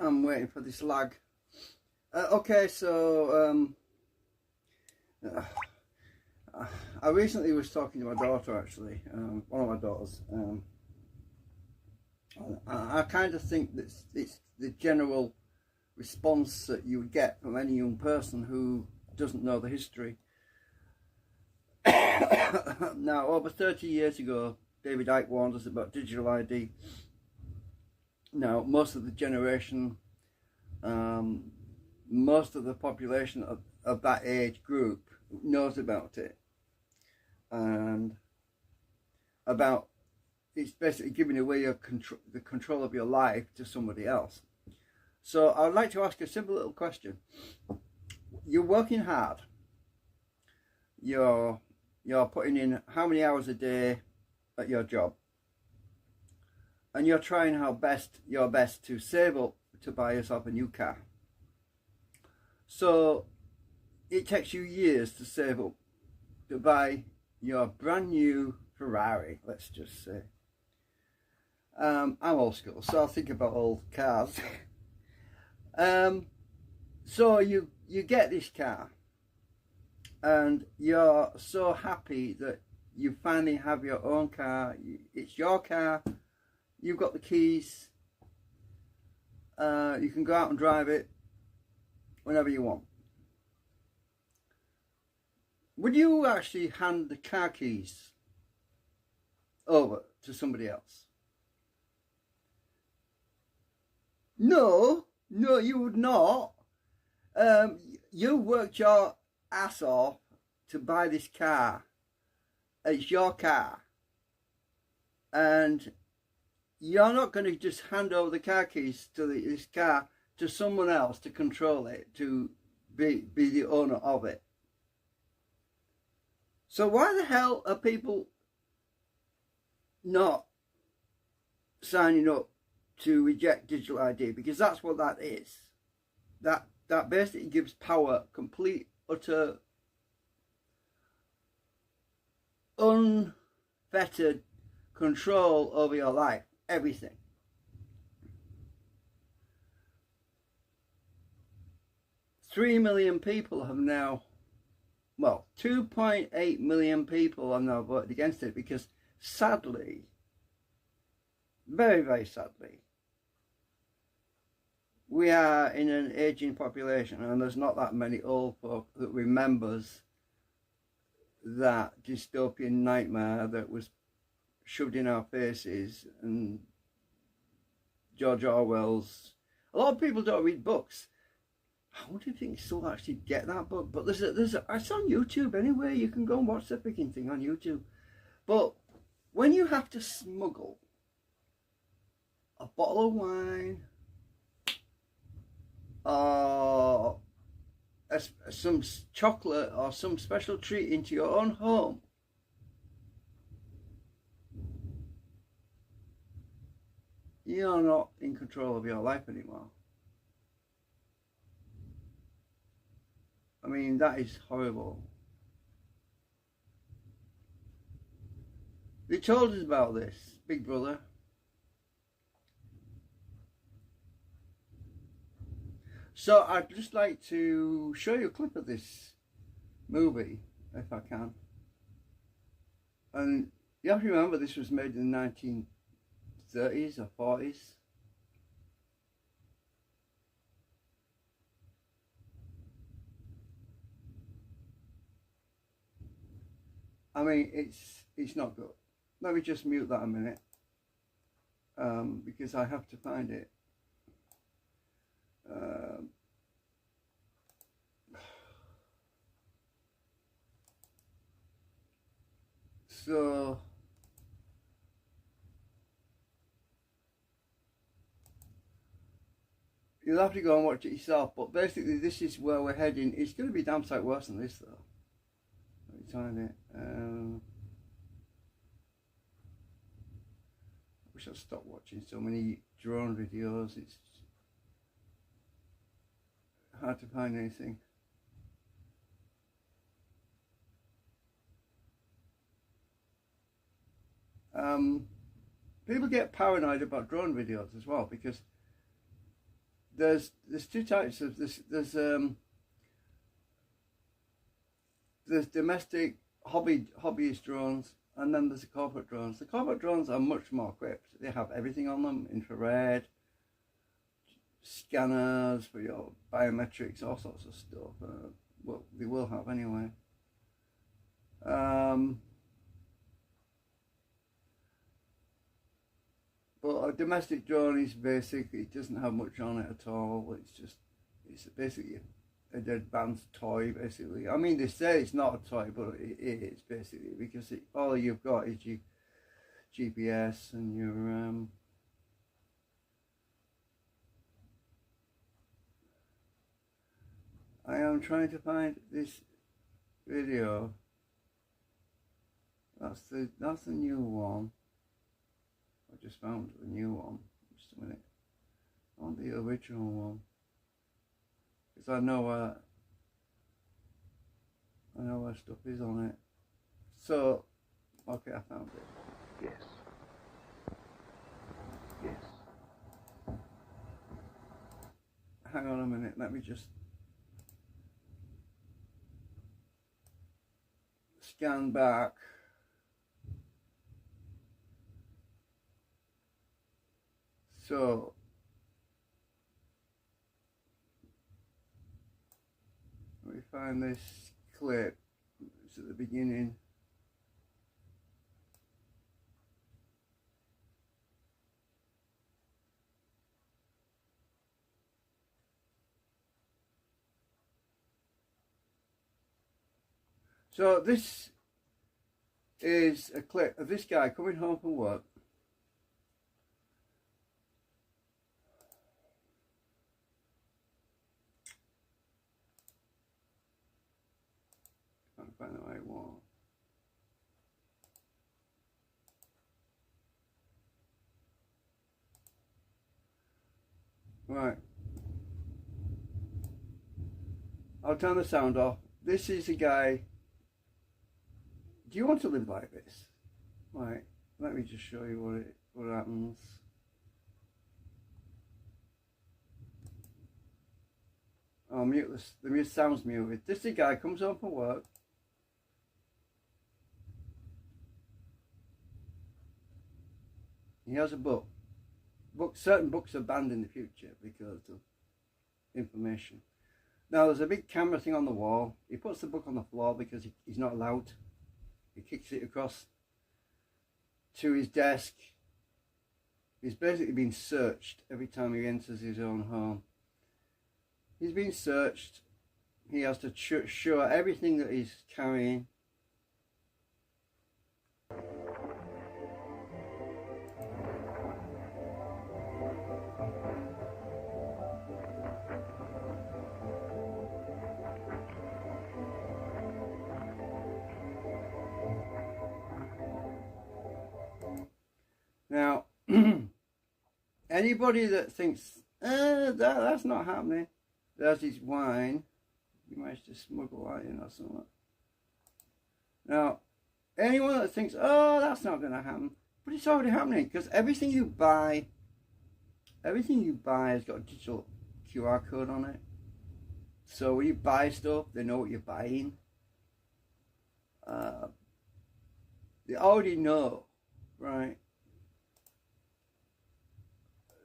I'm waiting for this lag. Okay, so I recently was talking to my daughter, actually, one of my daughters. I kind of think that it's the general response that you would get from any young person who doesn't know the history. Now, over 30 years ago, David Icke warned us about digital ID. Now, most of the generation, most of the population of that age group knows about it, and about it's basically giving away your the control of your life to somebody else. So I'd like to ask a simple little question. You're working hard. You're putting in how many hours a day at your job, and you're trying your best to save up to buy yourself a new car. So it takes you years to save up to buy your brand new Ferrari, let's just say. I'm old school, so I'll think about old cars. So you get this car, and you're so happy that you finally have your own car. It's your car. You've got the keys. You can go out and drive it whenever you want. Would you actually hand the car keys over to somebody else? No, you would not. You worked your ass off to buy this car. It's your car. And you're not going to just hand over the car keys to this car to someone else to control it, to be the owner of it. So why the hell are people not signing up to reject digital ID? Because that's what that is. That basically gives power, complete, utter, unfettered control over your life, everything. Three million people have now, well, 2.8 million people have now voted against it, because sadly, very, very sadly, we are in an aging population, and there's not that many old folk that remembers that dystopian nightmare that was shoved in our faces, and George Orwell's. A lot of people don't read books. I wonder if you can still actually get that book, but it's on YouTube anyway. You can go and watch the freaking thing on YouTube. But when you have to smuggle a bottle of wine or some chocolate or some special treat into your own home, you're not in control of your life anymore. I mean, that is horrible. They told us about this, Big Brother. So I'd just like to show you a clip of this movie, if I can. And you have to remember, this was made in the 1930s or 40s. I mean, it's not good. Let me just mute that a minute, because I have to find it. So you'll have to go and watch it yourself, but basically this is where we're heading. It's going to be damn sight worse than this, though. Let me find it. I wish I'd stopped watching so many drone videos. It's hard to find anything. People get paranoid about drone videos as well, because there's two types of this. There's domestic hobbyist drones, and then there's the corporate drones. The corporate drones are much more equipped. They have everything on them: infrared, scanners for your biometrics, all sorts of stuff. Well, they will have anyway. But a domestic drone is basically, it doesn't have much on it at all. It's basically an advanced toy, basically. I mean, they say it's not a toy, but it is, basically, because all you've got is your GPS and your I am trying to find this video. That's the new one. I just found the new one. Just a minute. I want the original one, because I know where stuff is on it. So, okay, I found it. Yes. Yes. Hang on a minute. Let me just scan back. So, let me find this clip. It's at the beginning. So this is a clip of this guy coming home from work. Can't find the right one. Right. I'll turn the sound off. This is a guy. Do you want to live like this? Right, let me just show you what happens. I'll mute this. The sound's muted. This is a guy comes home from work. He has a book. Certain books are banned in the future because of information. Now there's a big camera thing on the wall. He puts the book on the floor because he's not allowed. He kicks it across to his desk. He's basically been searched every time he enters his own home. He's been searched. He has to show everything that he's carrying. Now, anybody that thinks, that's not happening, there's his wine, he managed to smuggle that in or something. Now, anyone that thinks, oh, that's not going to happen, but it's already happening, because everything you buy has got a digital QR code on it. So when you buy stuff, they know what you're buying. They already know, right?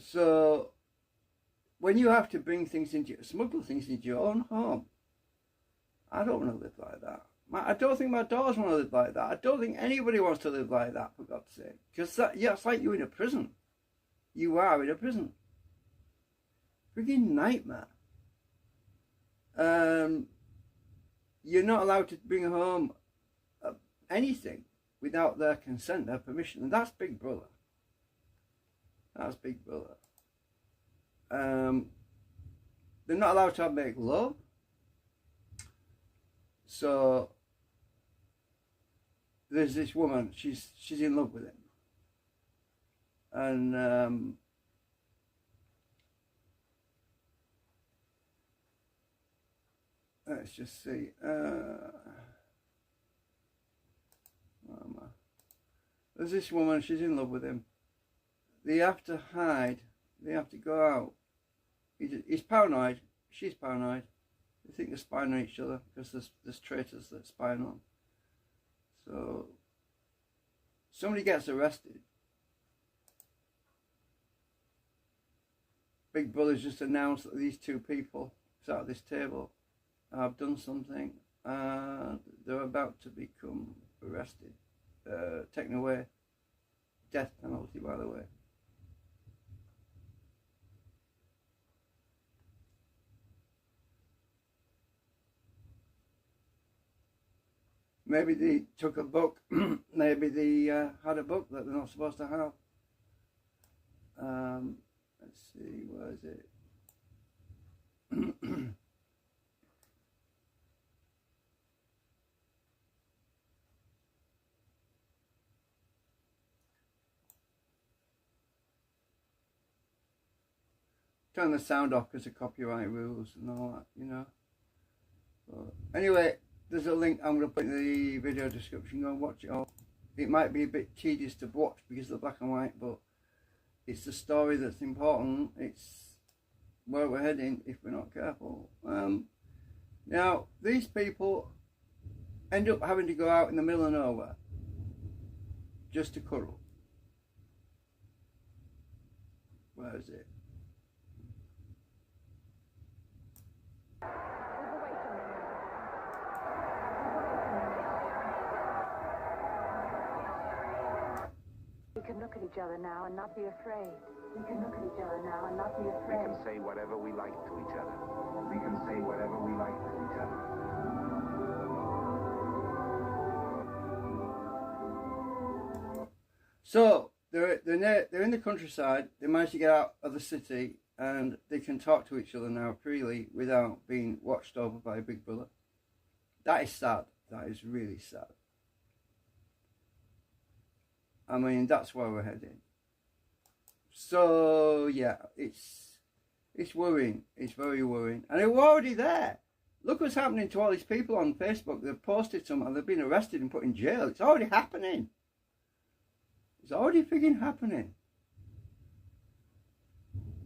So when you have to smuggle things into your own home, I don't want to live like that. I don't think my daughters want to live like that. I don't think anybody wants to live like that, for God's sake. Because it's like you're in a prison. You are in a prison. Freaking nightmare. You're not allowed to bring home anything without their consent, their permission. And that's Big Brother. That's Big Brother. They're not allowed to make love. So there's this woman, she's in love with him. And let's just see. There's this woman, she's in love with him. They have to hide. They have to go out He's paranoid. She's paranoid. They think they're spying on each other because there's traitors that spy on them. So somebody gets arrested. Big Brother's just announced that these two people sat at this table have done something and they're about to become arrested, taken away. Death penalty, by the way. Maybe they took a book, maybe they had a book that they're not supposed to have. Let's see, where is it? Turn the sound off because of copyright rules and all that, you know. But anyway, there's a link I'm going to put in the video description. Go and watch it all. It might be a bit tedious to watch because of the black and white, but it's the story that's important. It's where we're heading if we're not careful. Now, these people end up having to go out in the middle of nowhere just to cuddle. Where is it? We can look at each other now and not be afraid. We can look at each other now and not be afraid. We can say whatever we like to each other. We can say whatever we like to each other. So they're in the countryside. They managed to get out of the city, and they can talk to each other now freely without being watched over by a Big Brother. That is sad. That is really sad. I mean, that's where we're heading. So yeah, it's worrying. It's very worrying, and we're already there. Look what's happening to all these people on Facebook. They've posted something and they've been arrested and put in jail. It's already happening. It's already freaking happening.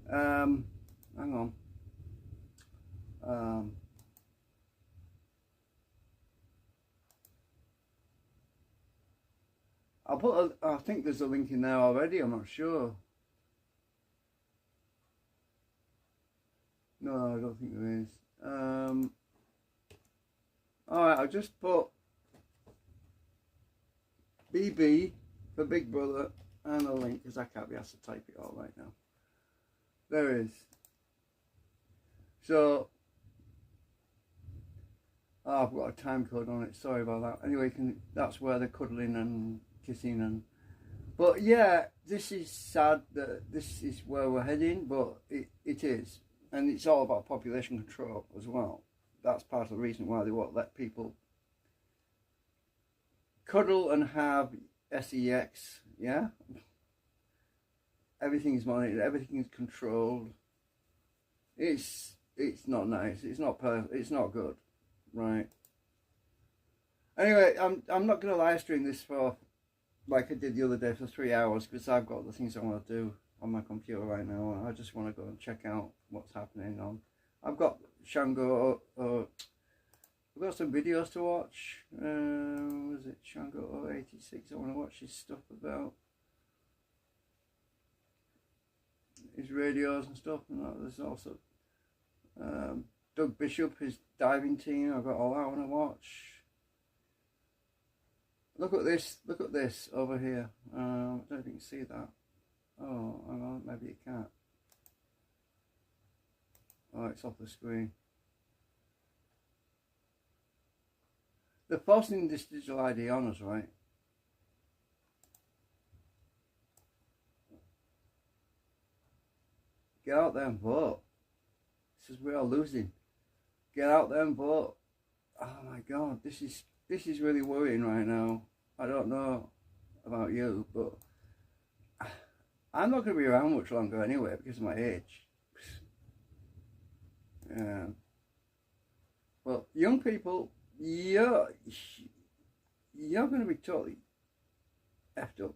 Hang on. I'll put I think there's a link in there already, I'm not sure. No, I don't think there is. Alright, I'll just put BB for Big Brother and a link because I can't be asked to type it all right now. There it is. So, I've got a time code on it, sorry about that. Anyway, that's where they're cuddling and kissing and, but yeah, this is sad that this is where we're heading, but it is, and it's all about population control as well. That's part of the reason why they won't let people cuddle and have sex. Yeah, everything is monitored, everything is controlled. It's not nice. It's not perfect. It's not good, right? Anyway, I'm not going to live stream this for, like I did the other day, for 3 hours because I've got the things I want to do on my computer right now. I just want to go and check out what's happening on. I've got Shango. I've got some videos to watch. Was it Shango 86? I want to watch his stuff about his radios and stuff. And there's also Doug Bishop, his diving team. I've got all that I want to watch. Look at this over here. I don't know if you can see that. Oh, hang on, maybe you can't. Oh, it's off the screen. They're forcing this digital ID on us, right? Get out there and vote. This is we are losing. Get out there and vote. Oh my God, this is really worrying right now. I don't know about you, but I'm not going to be around much longer anyway because of my age. Well, young people, you're going to be totally effed up.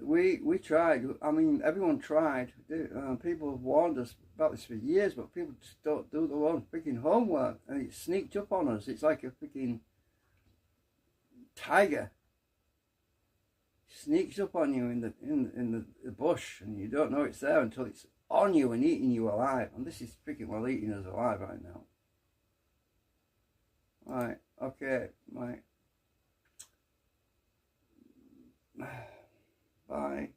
we tried. I mean, everyone tried. People have warned us about this for years, but people just don't do their own freaking homework, and it sneaked up on us. It's like a freaking tiger. Sneaks up on you in the bush, and you don't know it's there until it's on you and eating you alive. And this is freaking well eating us alive right now. Right, okay, right. Bye.